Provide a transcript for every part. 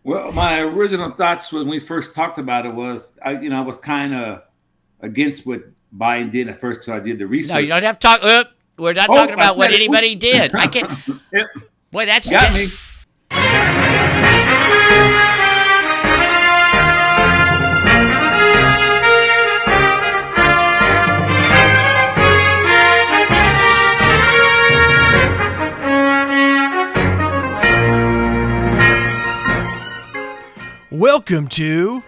Well, my original thoughts when we first talked about it was, I was kind of against what Biden did at first, so I did the No, you don't research. have to talk. We're not Oh, talking I about what said it. anybody did. I can't. Yep, Boy, that's got me. Welcome to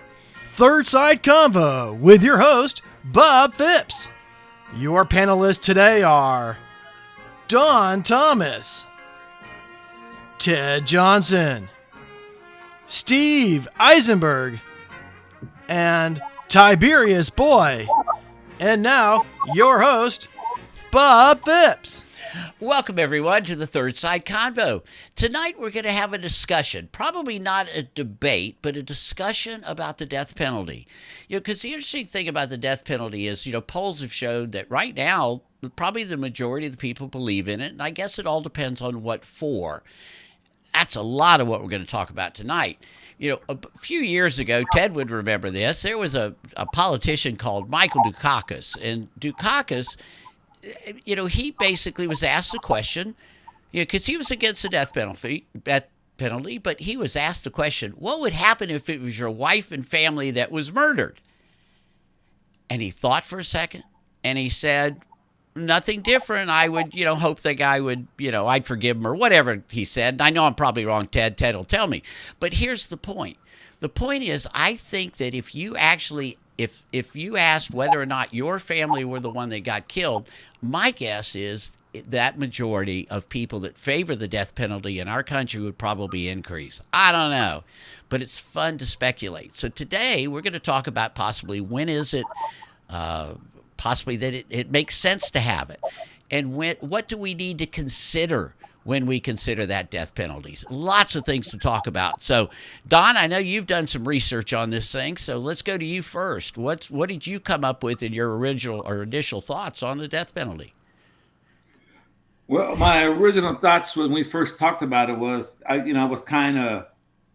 Side Convo with your host, Bob Phipps. Your panelists today are Don Thomas, Ted Johnson, Steve Eisenberg, and Tiberias Boy. And now, your host, Bob Phipps. Welcome, everyone, to the Third Side Convo. Tonight, we're going to have a discussion, probably not a debate, but a discussion about the death penalty. Because the interesting thing about the death penalty is, polls have showed that right now, probably the majority of the people believe in it, and I guess it all depends on what for. That's a lot of what we're going to talk about tonight. A few years ago, Ted would remember this, there was a politician called Michael Dukakis, and Dukakis, he basically was asked a question, because he was against the death penalty, but he was asked the question, what would happen if it was your wife and family that was murdered? And he thought for a second, and he said, nothing different. I would, hope the guy would, I'd forgive him or whatever he said. And I know I'm probably wrong, Ted. Ted will tell me. But here's the point. The point is, I think that if you actually if you asked whether or not your family were the one that got killed, my guess is that majority of people that favor the death penalty in our country would probably increase. I don't know, but it's fun to speculate. So today we're going to talk about possibly when is it, possibly that it makes sense to have it, and what do we need to consider when we consider that death penalties. Lots of things to talk about. So, Don, I know you've done some research on this thing, so let's go to you first. What did you come up with in your original or initial thoughts on the death penalty? Well, my original thoughts when we first talked about it was, I was kind of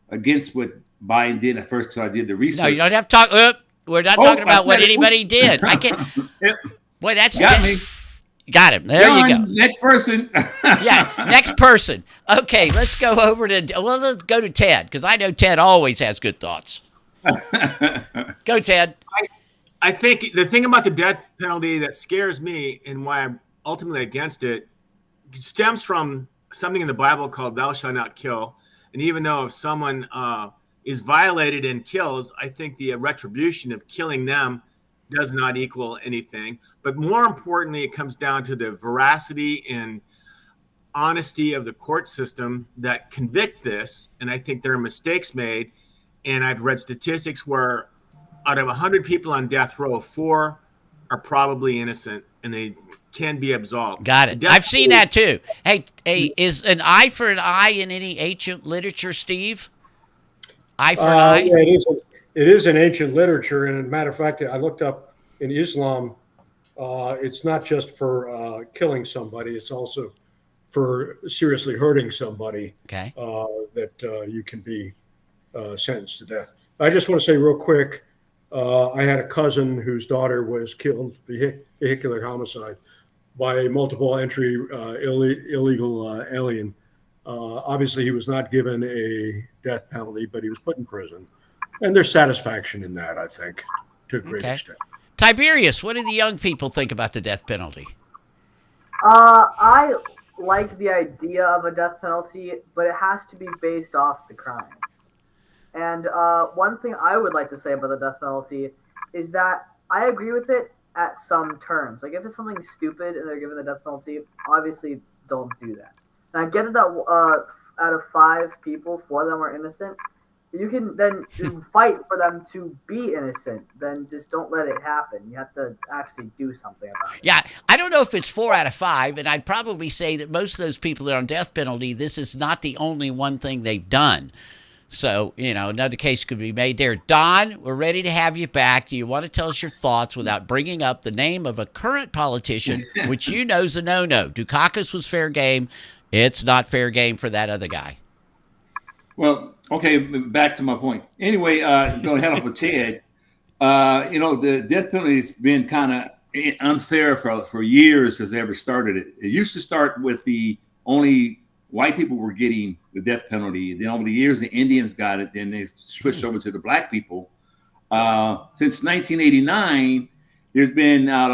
against what Biden did at first, so I did the research. No, you don't have to talk. We're not talking about what anybody did. I can't. Yep. Boy, that's got me. Got him. There John, you go. Next person. Yeah, next person. Okay, let's go over to, let's go to Ted, because I know Ted always has good thoughts. Go, Ted. I think the thing about the death penalty that scares me and why I'm ultimately against it stems from something in the Bible called thou shalt not kill. And even though if someone is violated and kills, I think the retribution of killing them does not equal anything. But more importantly, it comes down to the veracity and honesty of the court system that convict this. And I think there are mistakes made. And I've read statistics where out of 100 people on death row, 4 are probably innocent and they can be absolved. Got it. I've seen that too. Hey, is an eye for an eye in any ancient literature, Steve? Eye for an eye? Yeah, it is in ancient literature. And as a matter of fact, I looked up in Islam, it's not just for killing somebody, it's also for seriously hurting somebody. Okay. That you can be sentenced to death. I just want to say real quick, I had a cousin whose daughter was killed, vehicular homicide, by a multiple entry illegal alien. Obviously, he was not given a death penalty, but he was put in prison. And there's satisfaction in that, I think, to a great extent. Tiberias, what do the young people think about the death penalty? I like the idea of a death penalty, but it has to be based off the crime. And one thing I would like to say about the death penalty is that I agree with it at some terms. Like, if it's something stupid and they're given the death penalty, obviously don't do that. And I get it that out of 5 people, 4 of them are innocent. You can then fight for them to be innocent. Then just don't let it happen. You have to actually do something about it. Yeah, I don't know if it's 4 out of 5, and I'd probably say that most of those people that are on death penalty, this is not the only one thing they've done. So, another case could be made there. Don, we're ready to have you back. Do you want to tell us your thoughts without bringing up the name of a current politician, which you know is a no-no? Dukakis was fair game. It's not fair game for that other guy. Well, Okay, back to my point. Anyway, going to head off with Ted. The death penalty has been kind of unfair for years as they ever started it. It used to start with the only white people were getting the death penalty. Then over the years, the Indians got it. Then they switched over to the black people. Since 1989, there's been out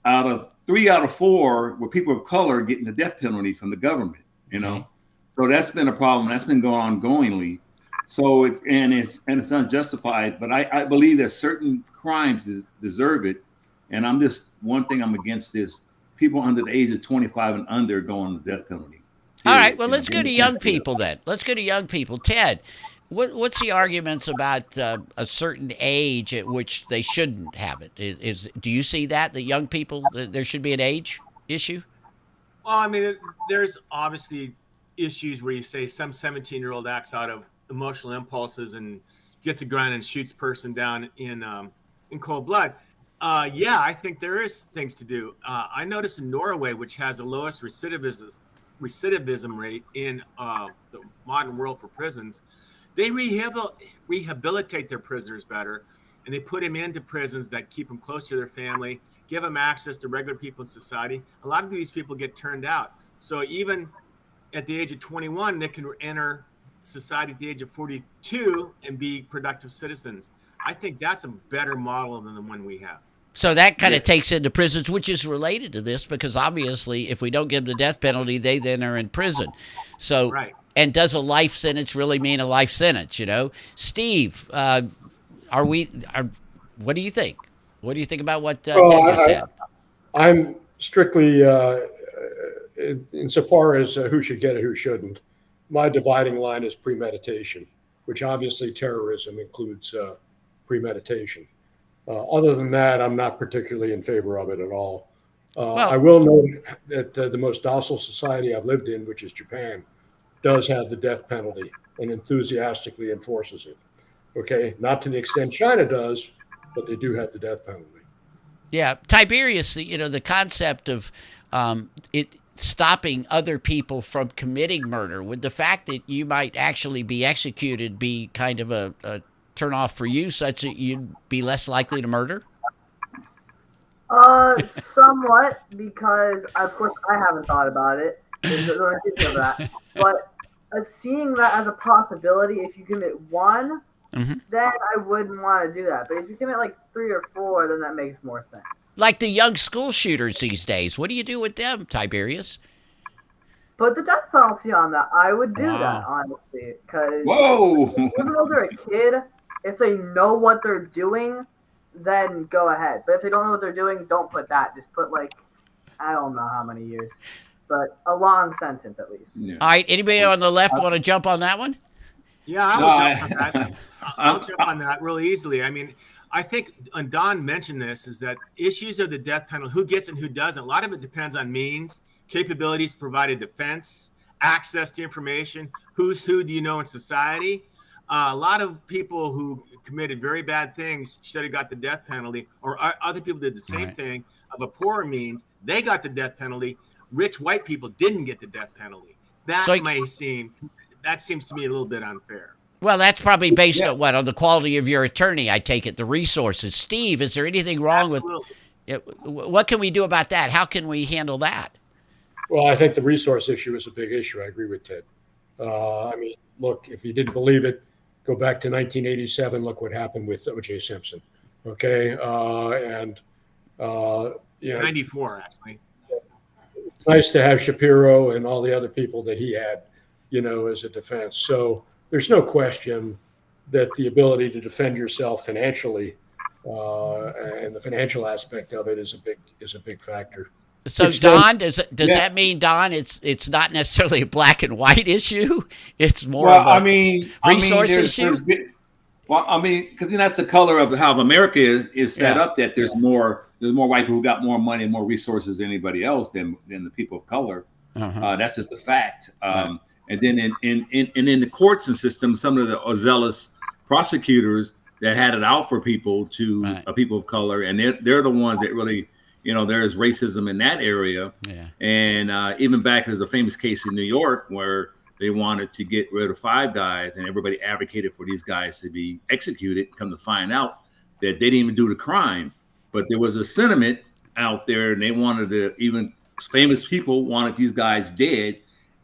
of 3 out of 4 where people of color getting the death penalty from the government. So that's been a problem. That's been going on ongoingly. So it's unjustified, but I believe that certain crimes deserve it. And one thing I'm against is people under the age of 25 and under going the death penalty. All right, well, let's go to young people then. Let's go to young people. Ted, what's the arguments about a certain age at which they shouldn't have it? Do you see that young people, there should be an age issue? Well, I mean, there's obviously issues where you say some 17-year-old acts out of emotional impulses and gets a gun and shoots person down in cold blood. Yeah, I think there is things to do. I noticed in Norway, which has the lowest recidivism rate in the modern world for prisons, they rehabilitate their prisoners better, and they put them into prisons that keep them close to their family, give them access to regular people in society. A lot of these people get turned out. So even at the age of 21, they can enter society at the age of 42 and be productive citizens. I think that's a better model than the one we have. So that kind of takes into prisons, which is related to this, because obviously if we don't give them the death penalty, they then are in prison. So, right. And does a life sentence really mean a life sentence? Steve, what do you think? What do you think about what Ted just said? I'm strictly, insofar as who should get it, who shouldn't. My dividing line is premeditation, which obviously terrorism includes premeditation. Other than that, I'm not particularly in favor of it at all. I will note that the most docile society I've lived in, which is Japan, does have the death penalty and enthusiastically enforces it. Okay, not to the extent China does, but they do have the death penalty. Yeah, Tiberias, the concept of it stopping other people from committing murder, would the fact that you might actually be executed be kind of a turn off for you, such that you'd be less likely to murder? Somewhat, because of course I haven't thought about it. But seeing that as a possibility, if you commit one, then I wouldn't want to do that. But if you commit like 3 or 4, then that makes more sense. Like the young school shooters these days. What do you do with them, Tiberius? Put the death penalty on that. I would do that, honestly. Because even though they're a kid, if they know what they're doing, then go ahead. But if they don't know what they're doing, don't put that. Just put, like, I don't know how many years. But a long sentence, at least. Yeah. All right. Anybody on the left want to jump on that one? Yeah, I will jump on that. I'll jump on that really easily. I mean, I think, and Don mentioned this, is that issues of the death penalty, who gets and who doesn't, a lot of it depends on means, capabilities to provide a defense, access to information, who's who do you know in society. A lot of people who committed very bad things should have got the death penalty, or other people did the same thing of a poorer means. They got the death penalty. Rich white people didn't get the death penalty. That seems to me a little bit unfair. Well, that's probably based on what? On the quality of your attorney, I take it, the resources. Steve, is there anything wrong with what can we do about that? How can we handle that? Well, I think the resource issue is a big issue. I agree with Ted. I mean, look, if you didn't believe it, go back to 1987. Look what happened with O.J. Simpson. Okay. 94, actually. It's nice to have Shapiro and all the other people that he had, as a defense. So there's no question that the ability to defend yourself financially and the financial aspect of it is a big factor. So Don, does that mean, Don, it's not necessarily a black and white issue? It's more of a resource issue? Because that's the color of how America is set up, that there's more white people who got more money and more resources than anybody else than the people of color. That's just the fact. Right. And then in the courts and system, some of the zealous prosecutors that had it out for people people of color, and they're the ones that really, there is racism in that area. Yeah. And even back, there's a famous case in New York where they wanted to get rid of 5 guys, and everybody advocated for these guys to be executed. Come to find out that they didn't even do the crime, but there was a sentiment out there, and they wanted to, even famous people wanted these guys dead,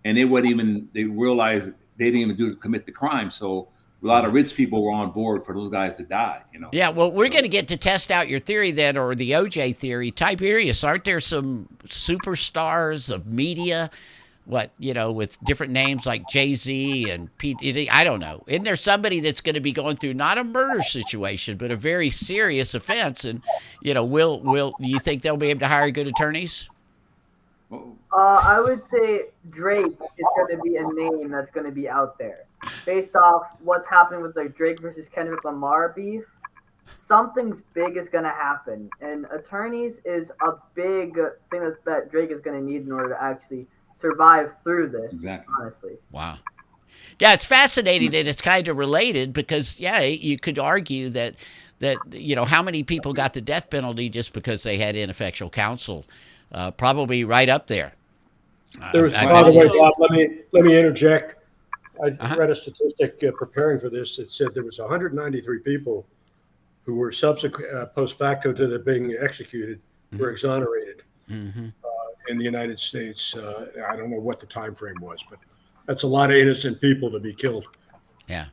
and they realized they didn't even commit the crime. So a lot of rich people were on board for those guys to die, Yeah, well, we're going to get to test out your theory then, or the OJ theory. Tiberias, aren't there some superstars of media, with different names like Jay-Z and Pete Diddy? I don't know. Isn't there somebody that's going to be going through not a murder situation, but a very serious offense? And, will you think they'll be able to hire good attorneys? I would say Drake is going to be a name that's going to be out there. Based off what's happening with the Drake versus Kendrick Lamar beef, something's big is going to happen. And attorneys is a big thing that Drake is going to need in order to actually survive through this, honestly. Wow. Yeah, it's fascinating that it's kind of related because, you could argue that how many people got the death penalty just because they had ineffectual counsel? Probably right up there. There was, by the way, Bob, let me interject. I read a statistic preparing for this that said there was 193 people who were subsequent post facto to their being executed were exonerated in the United States. I don't know what the time frame was, but that's a lot of innocent people to be killed. Yeah.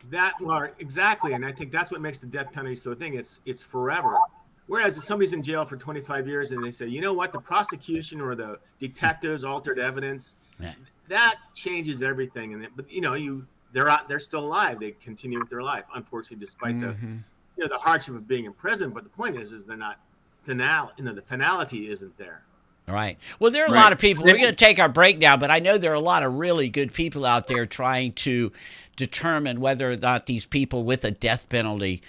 Exactly, and I think that's what makes the death penalty so thing. It's forever. Whereas if somebody's in jail for 25 years and they say, you know what, the prosecution or the detectives altered evidence, that changes everything. And but they're still alive. They continue with their life, unfortunately, despite the hardship of being in prison. But the point is they're not the finality isn't there. All right. Well, there are a lot of people. We're going to take our break now, but I know there are a lot of really good people out there trying to determine whether or not these people with a death penalty,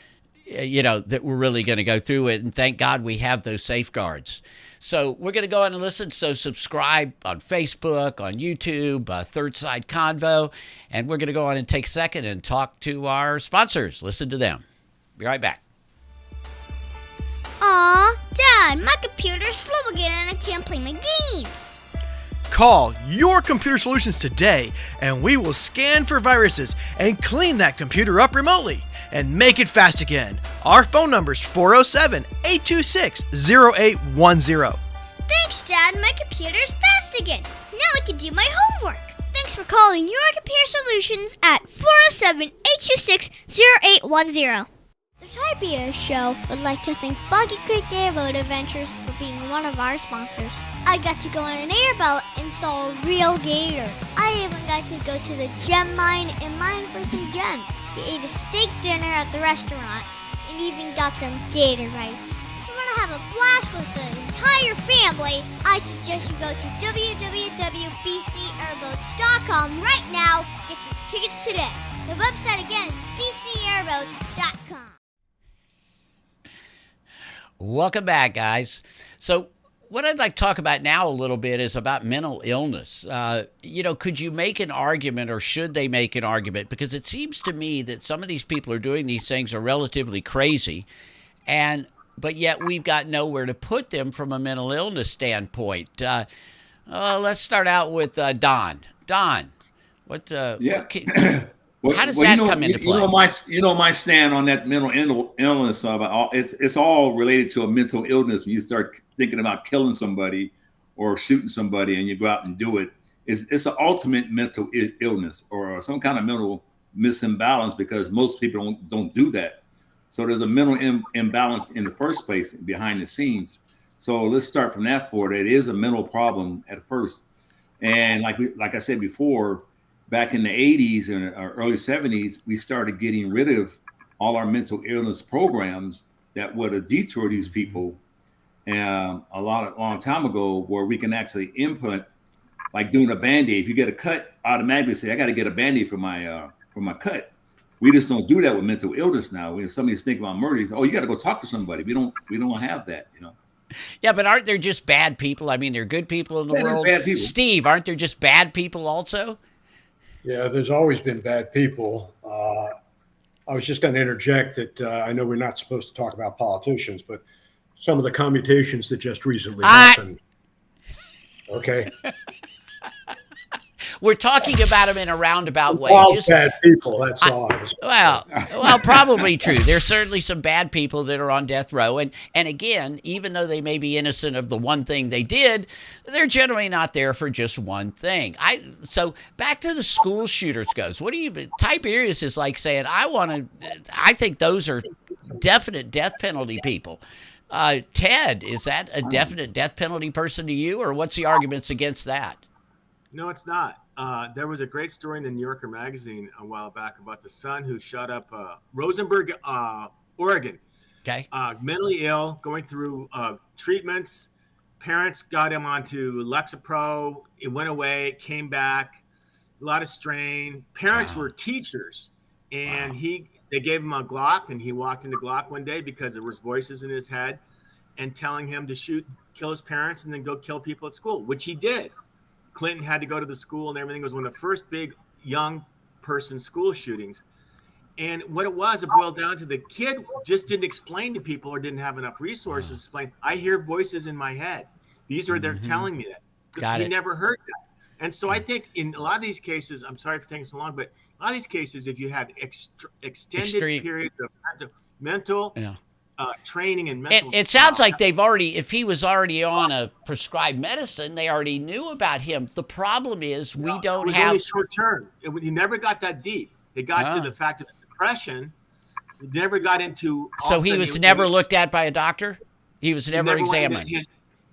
that we're really going to go through it. And thank God we have those safeguards. So we're going to go on and listen. So subscribe on Facebook, on YouTube, Third Side Convo. And we're going to go on and take a second and talk to our sponsors. Listen to them. Be right back. Aw, Dad, my computer's slow again and I can't play my games. Call Your Computer Solutions today, and we will scan for viruses and clean that computer up remotely and make it fast again. Our phone number is 407-826-0810. Thanks, Dad. My computer's fast again. Now I can do my homework. Thanks for calling Your Computer Solutions at 407-826-0810. The Tiberias Show would like to thank Boggy Creek Airboat Adventures for being one of our sponsors. I got to go on an airboat and saw a real gator. I even got to go to the gem mine and mine for some gems. We ate a steak dinner at the restaurant and even got some gator bites. If you want to have a blast with the entire family, I suggest you go to www.bcairboats.com right now. Get your tickets today. The website again is bcairboats.com. Welcome back, guys. So what I'd like to talk about now a little bit is about mental illness. Could you make an argument, or should they make an argument? Because it seems to me that some of these people are doing these things are relatively crazy, but yet we've got nowhere to put them from a mental illness standpoint. Let's start out with Don. Don, how does that come into play? My stand on that mental illness. It's all related to a mental illness. When you start thinking about killing somebody or shooting somebody, and you go out and do it, it's an ultimate mental illness or some kind of mental misimbalance, because most people don't do that. So there's a mental imbalance in the first place behind the scenes. So let's start from that forward. It is a mental problem at first, and like I said before. Back in the 80s and early 70s, we started getting rid of all our mental illness programs that would have detoured these people. And a long time ago, where we can actually input, like doing a Band-Aid. If you get a cut, automatically say, I got to get a Band-Aid for my cut. We just don't do that with mental illness now. When somebody's thinking about murder, you got to go talk to somebody. We don't have that, Yeah, but aren't there just bad people? I mean, there are good people in the world. Bad people. Steve, aren't there just bad people also? Yeah, there's always been bad people. I was just going to interject that I know we're not supposed to talk about politicians, but some of the commutations that just recently happened. Okay. we're talking about them in a roundabout way. All Just bad people. That's all. I was well, probably true. There's certainly some bad people that are on death row, and again, even though they may be innocent of the one thing they did, they're generally not there for just one thing. So back to the school shooters goes. What do you? Tiberias is like saying, I think those are definite death penalty people. Ted, is that a definite death penalty person to you, or what's the arguments against that? No, it's not. There was a great story in the New Yorker magazine a while back about the son who shot up Rosenberg, Oregon. Okay. Mentally ill, going through treatments. Parents got him onto Lexapro. It went away, came back. A lot of strain. Parents were teachers, and they gave him a Glock, and he walked into Glock one day because there was voices in his head and telling him to kill his parents, and then go kill people at school, which he did. Clinton had to go to the school and everything. It was one of the first big young person school shootings. And what it boiled down to, the kid just didn't explain to people, or didn't have enough resources to explain. I hear voices in my head. They're telling me that. He never heard that. And so I think in a lot of these cases, I'm sorry for taking so long, but a lot of these cases, if you have extended periods of mental training and mental, it sounds like they've already, if he was already on a prescribed medicine, they already knew about him. The problem is we don't it was have only short term. He never got that deep. It got to the fact of depression. It never got into. So he was never looked at by a doctor. He was never examined. He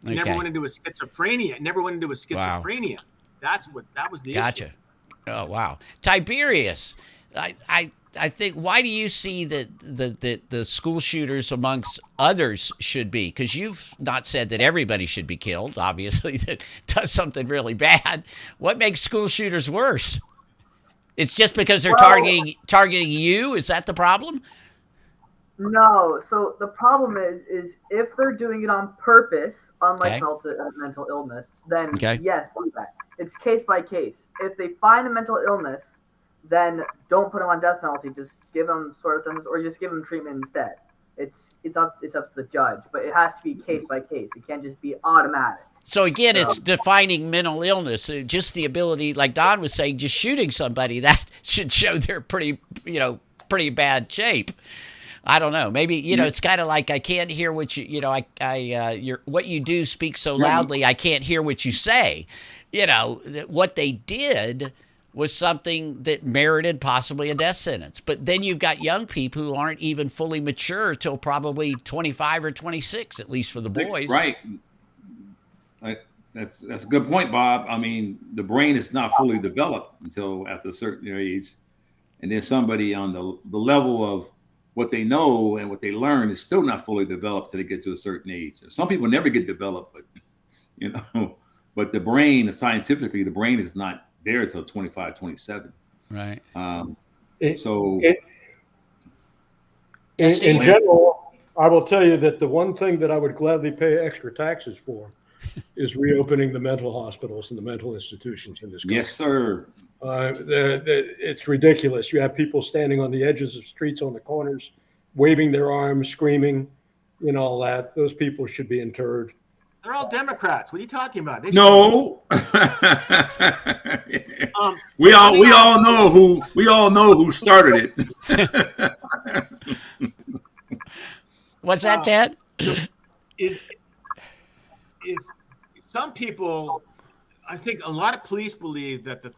never went into a schizophrenia. Never went into a schizophrenia. Wow. That was the issue. Gotcha. Oh wow, Tiberias. I think, why do you see that the school shooters amongst others should be? Because you've not said that everybody should be killed, obviously, that does something really bad. What makes school shooters worse? It's just because they're targeting you? Is that the problem? No. So the problem is if they're doing it on purpose, unlike mental illness, then yes, do that. It's case by case. If they find a mental illness, then don't put them on death penalty. Just give them sort of sentence, or just give them treatment instead. It's up to the judge, but it has to be case by case. It can't just be automatic. So again, it's defining mental illness. Just the ability, like Don was saying, just shooting somebody, that should show they're pretty bad shape. I don't know. Maybe, it's kind of like, I can't hear what what you do speaks so loudly, I can't hear what you say. What they did was something that merited possibly a death sentence. But then you've got young people who aren't even fully mature till probably 25 or 26, at least for the boys. Right. That's a good point, Bob. I mean, the brain is not fully developed until after a certain age. And then somebody on the level of what they know and what they learn is still not fully developed till they get to a certain age. Some people never get developed, but the brain, scientifically, the brain is not there until 25, 27. Right. In general, I will tell you that the one thing that I would gladly pay extra taxes for is reopening the mental hospitals and the mental institutions in this country. Yes, sir. It's ridiculous. You have people standing on the edges of streets, on the corners, waving their arms, screaming, all that. Those people should be interred. They're all Democrats. What are you talking about? No. We all know who started it. What's that, Ted? Is some people, I think a lot of police believe that the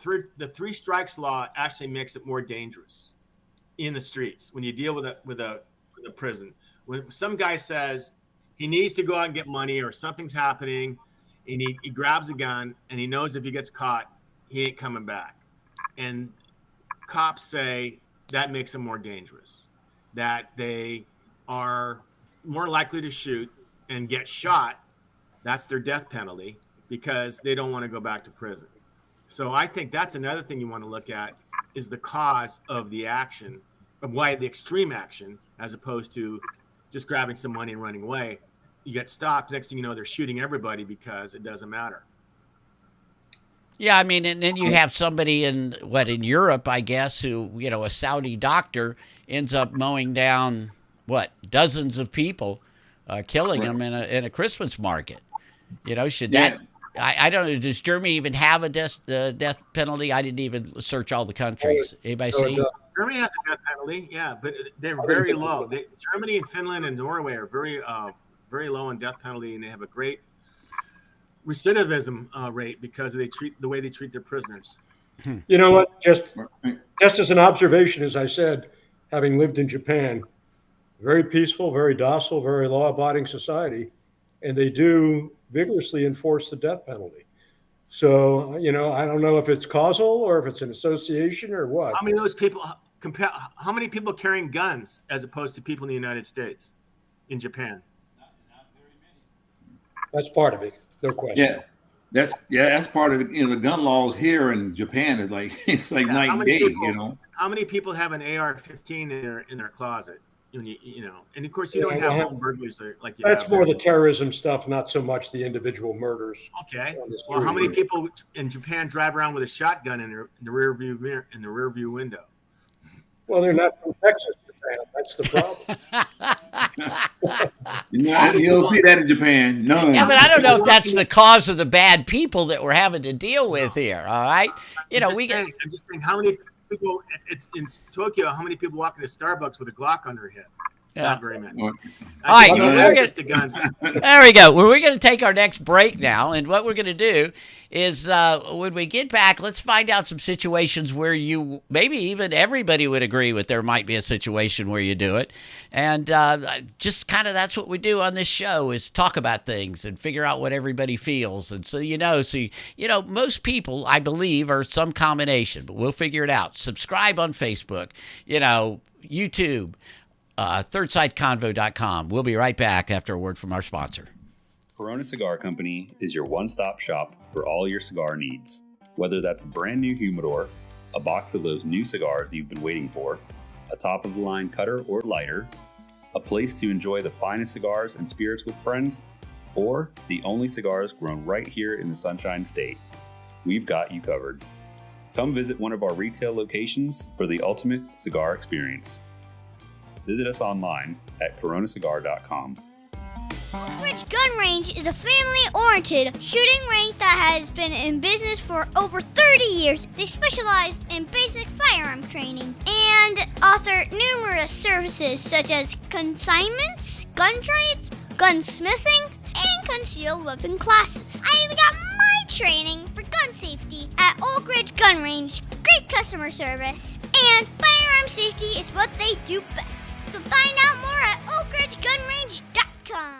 three strikes law actually makes it more dangerous in the streets when you deal with a prison. When some guy says he needs to go out and get money, or something's happening, and he grabs a gun, and he knows if he gets caught, he ain't coming back. And cops say that makes them more dangerous, that they are more likely to shoot and get shot. That's their death penalty, because they don't want to go back to prison. So I think that's another thing you want to look at, is the cause of the action, of why the extreme action, as opposed to just grabbing some money and running away. You get stopped. Next thing you know, they're shooting everybody because it doesn't matter. Yeah, I mean, and then you have somebody in Europe, I guess, who, a Saudi doctor ends up mowing down, dozens of people, killing them in a Christmas market. Should that I don't know. Does Germany even have a death penalty? I didn't even search all the countries. Anybody So it see? does. Germany has a death penalty, yeah, but they're very low. Germany and Finland and Norway are very low on death penalty, and they have a great recidivism rate because of the way they treat their prisoners. You know what? Just as an observation, as I said, having lived in Japan, very peaceful, very docile, very law-abiding society, and they do vigorously enforce the death penalty. So, I don't know if it's causal or if it's an association or what. How many of those people how many people carrying guns as opposed to people in the United States in Japan? That's part of it. No question. Yeah. That's part of it. The gun laws here in Japan is like night and day. How many people have an AR-15 in their closet? And of course you don't have home burglars like you that's have more there. the terrorism stuff, not so much the individual murders. Okay. Well, how many people in Japan drive around with a shotgun in the rear view mirror, in the rear view window? Well, they're not from Texas, Japan. That's the problem. You don't see that in Japan. None. Yeah, but I don't know if that's the cause of the bad people that we're having to deal with here. All right, I'm just saying, how many people? It's in Tokyo. How many people walk into Starbucks with a Glock on their hip? Yeah. Not very many. All right, Access to guns. there we go. Well, we're going to take our next break now, and what we're going to do is when we get back, let's find out some situations where maybe even everybody would agree with there might be a situation where you do it, and just kind of that's what we do on this show is talk about things and figure out what everybody feels, and so most people I believe are some combination, but we'll figure it out. Subscribe on Facebook, YouTube. ThirdSideConvo.com. We'll be right back after a word from our sponsor. Corona Cigar Company is your one-stop shop for all your cigar needs. Whether that's a brand new humidor, a box of those new cigars you've been waiting for, a top-of-the-line cutter or lighter, a place to enjoy the finest cigars and spirits with friends, or the only cigars grown right here in the Sunshine State, we've got you covered. Come visit one of our retail locations for the ultimate cigar experience. Visit us online at coronacigar.com. Oak Ridge Gun Range is a family-oriented shooting range that has been in business for over 30 years. They specialize in basic firearm training and offer numerous services such as consignments, gun trades, gunsmithing, and concealed weapon classes. I even got my training for gun safety at Oak Ridge Gun Range. Great customer service, and firearm safety is what they do best. So find out more at oakridgegunrange.com.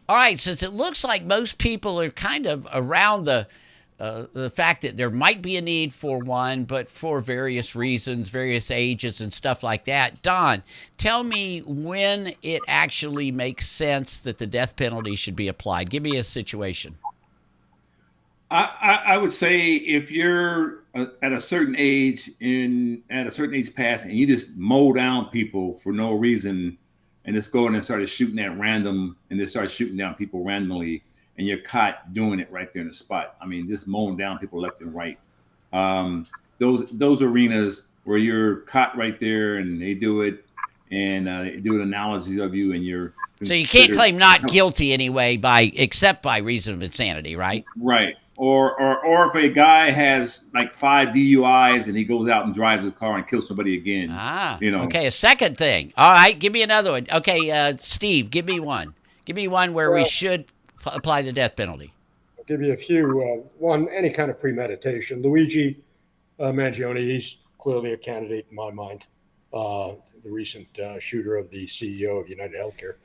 All right, since it looks like most people are kind of around the fact that there might be a need for one, but for various reasons, various ages and stuff like that. Don, tell me when it actually makes sense that the death penalty should be applied. Give me a situation. I would say if you're at a certain age past and you just mow down people for no reason and just go in and started shooting at random and just start shooting down people randomly and you're caught doing it right there in the spot. I mean, just mowing down people left and right. Those arenas where you're caught right there and they do it and they do an analysis of you and you're so you can't claim not guilty anyway except by reason of insanity, right? Right. Or if a guy has like 5 DUIs and he goes out and drives his car and kills somebody again. Okay, a second thing. All right, give me another one. Okay, Steve, give me one. Give me one where we should apply the death penalty. I'll give you a few. One, any kind of premeditation. Luigi Mangione, he's clearly a candidate in my mind. The recent shooter of the CEO of United Healthcare.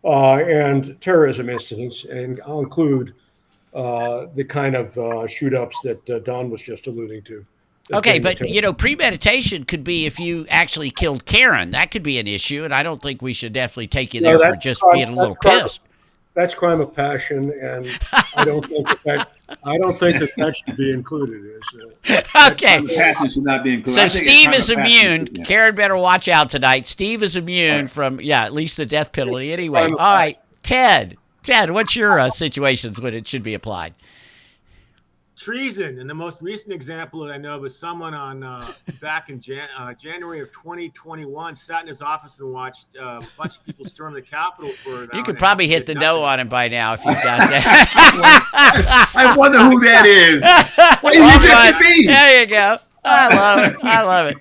And terrorism incidents, and I'll include the kind of shoot-ups that Don was just alluding to. Okay, but premeditation could be if you actually killed Karen. That could be an issue, and I don't think we should definitely take you there for just being a little pissed. That's crime of passion, and I don't think that should be included. Okay, passion should not be included. So Steve is immune. Karen better watch out tonight. Steve is immune from at least the death penalty. Anyway, all right, Ted, what's your situations when it should be applied? treason. And the most recent example that I know of is someone on back in January of 2021 sat in his office and watched a bunch of people storm the Capitol for an hour You could and a probably half hit and the did no nothing. on him by now if you got that. I wonder who that is. What do you All think right, it be? there you go. I love it. I love it.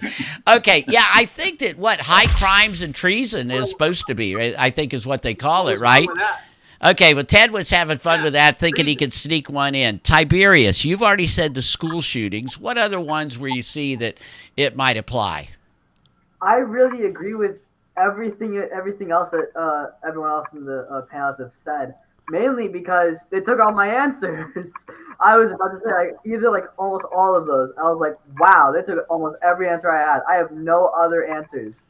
Okay, yeah, I think that what high crimes and treason is supposed to be, right, I think is what they call it, right? With that. Okay, well, Ted was having fun with that, thinking he could sneak one in. Tiberius, you've already said the school shootings. What other ones where you see that it might apply? I really agree with everything else that everyone else in the panels have said. Mainly because they took all my answers. I was about to say either almost all of those. I was like, wow, they took almost every answer I had. I have no other answers.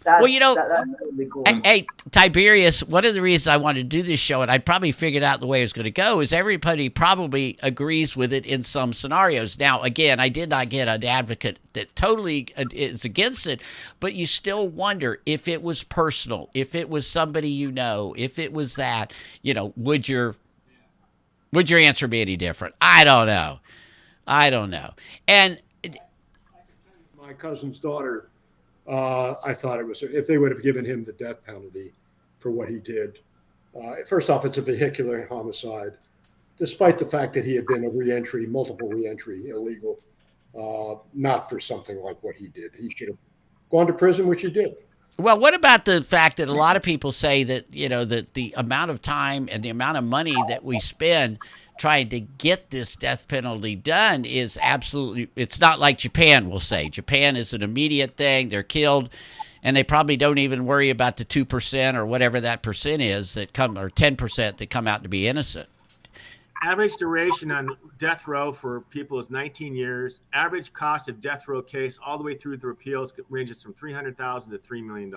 That's really cool. Hey, Tiberius, one of the reasons I wanted to do this show, and I probably figured out the way it was going to go, is everybody probably agrees with it in some scenarios. Now, again, I did not get an advocate that totally is against it, but you still wonder if it was personal, if it was somebody you know, if it was that, would your answer be any different? I don't know. And My cousin's daughter, I thought it was, if they would have given him the death penalty for what he did. First off, it's a vehicular homicide, despite the fact that he had been multiple reentry illegal, not for something like what he did. He should have gone to prison, which he did. well, what about the fact that a lot of people say that, that the amount of time and the amount of money that we spend trying to get this death penalty done is absolutely, it's not like Japan will say. Japan is an immediate thing. They're killed, and they probably don't even worry about the 2% or whatever that percent is or 10% that come out to be innocent. Average duration on death row for people is 19 years. Average cost of death row case all the way through the appeals ranges from $300,000 to $3 million.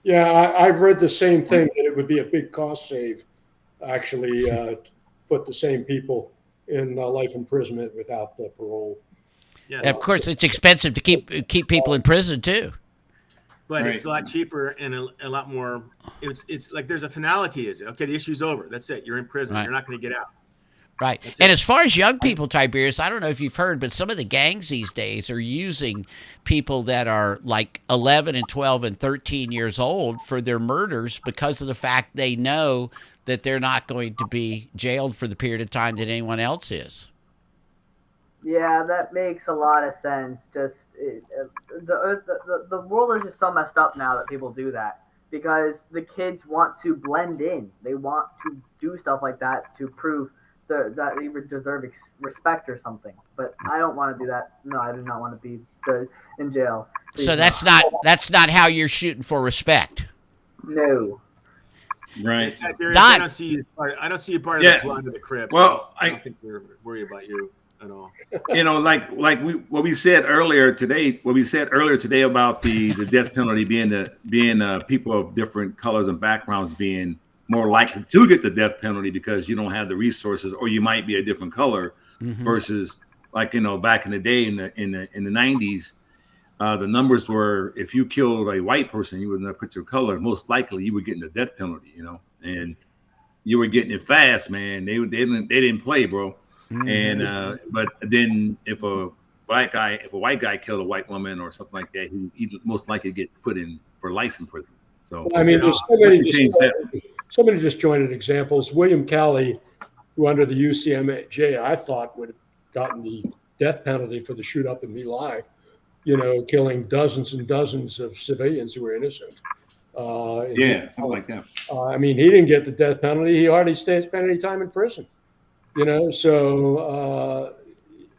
Yeah, I've read the same thing, that it would be a big cost save, actually, put the same people in life imprisonment without parole. Yes. And of course, it's expensive to keep people in prison too. But Right. it's a lot cheaper and a lot more. It's like there's a finality. Is it okay? The issue's over. That's it. You're in prison. Right. You're not going to get out. Right. That's And it. as far as young people, Tiberius, I don't know if you've heard, but some of the gangs these days are using people that are like 11 and 12 and 13 years old for their murders because of the fact they know that they're not going to be jailed for the period of time that anyone else is. Yeah, that makes a lot of sense. The world is just so messed up now that people do that because the kids want to blend in. They want to do stuff like that to prove that they deserve respect or something. But I don't want to do that. No, I do not want to be in jail. Please So that's not how you're shooting for respect. No. Right. Tiberius, Don. I don't see you part of Yeah. the blood of the Crips. Well, I don't think we're worried about you at all. What we said earlier today about the death penalty being people of different colors and backgrounds being more likely to get the death penalty because you don't have the resources, or you might be a different color, versus back in the day in the 90s, the numbers were, if you killed a white person, you would not put your color, most likely you were getting the death penalty, and you were getting it fast, man. They didn't play, bro. And but then if a white guy killed a white woman or something like that, he'd most likely get put in for life in prison. So I mean, there's so many disjointed examples. William Calley, who under the UCMJ, I thought would have gotten the death penalty for the shoot up in My Lai, killing dozens and dozens of civilians who were innocent. something like that. I mean, he didn't get the death penalty. He hardly spent any time in prison. So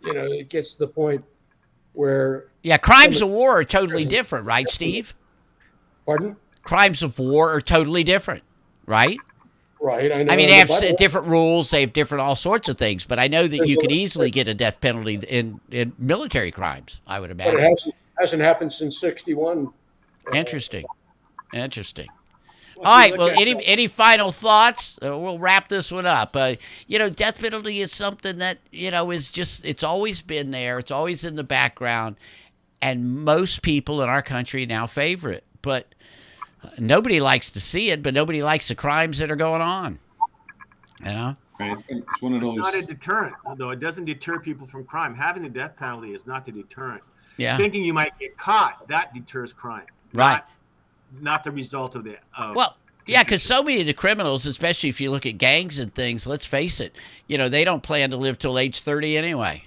it gets to the point where. Yeah, crimes of war are totally different, right, Steve? Pardon? Crimes of war are totally different, right? Right. I know. I mean, they have different rules. They have different all sorts of things. But I know that you could easily get a death penalty in military crimes, I would But imagine. it hasn't happened since '61. Interesting. All right. Well, any final thoughts? We'll wrap this one up. Death penalty is something that, is just, it's always been there. It's always in the background. And most people in our country now favor it. But nobody likes to see it, but nobody likes the crimes that are going on. Right? It's one of It's those. not a deterrent, though. It doesn't deter people from crime. Having the death penalty is not the deterrent. Yeah. Thinking you might get caught, that deters crime. Right. Not the result of the. Well, yeah, because so many of the criminals, especially if you look at gangs and things, let's face it, they don't plan to live till age 30 anyway,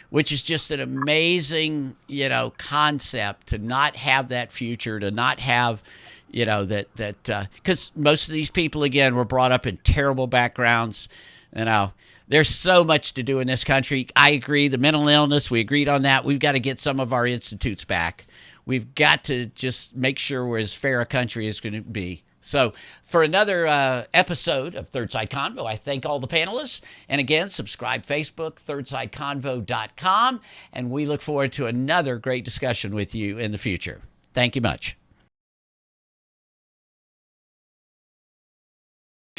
which is just an amazing, concept to not have that future, to not have, because most of these people, again, were brought up in terrible backgrounds. There's so much to do in this country. I agree. The mental illness, we agreed on that. We've got to get some of our institutes back. We've got to just make sure we're as fair a country as going to be. So for another episode of Third Side Convo, I thank all the panelists. And again, subscribe Facebook, thirdsideconvo.com. And we look forward to another great discussion with you in the future. Thank you much.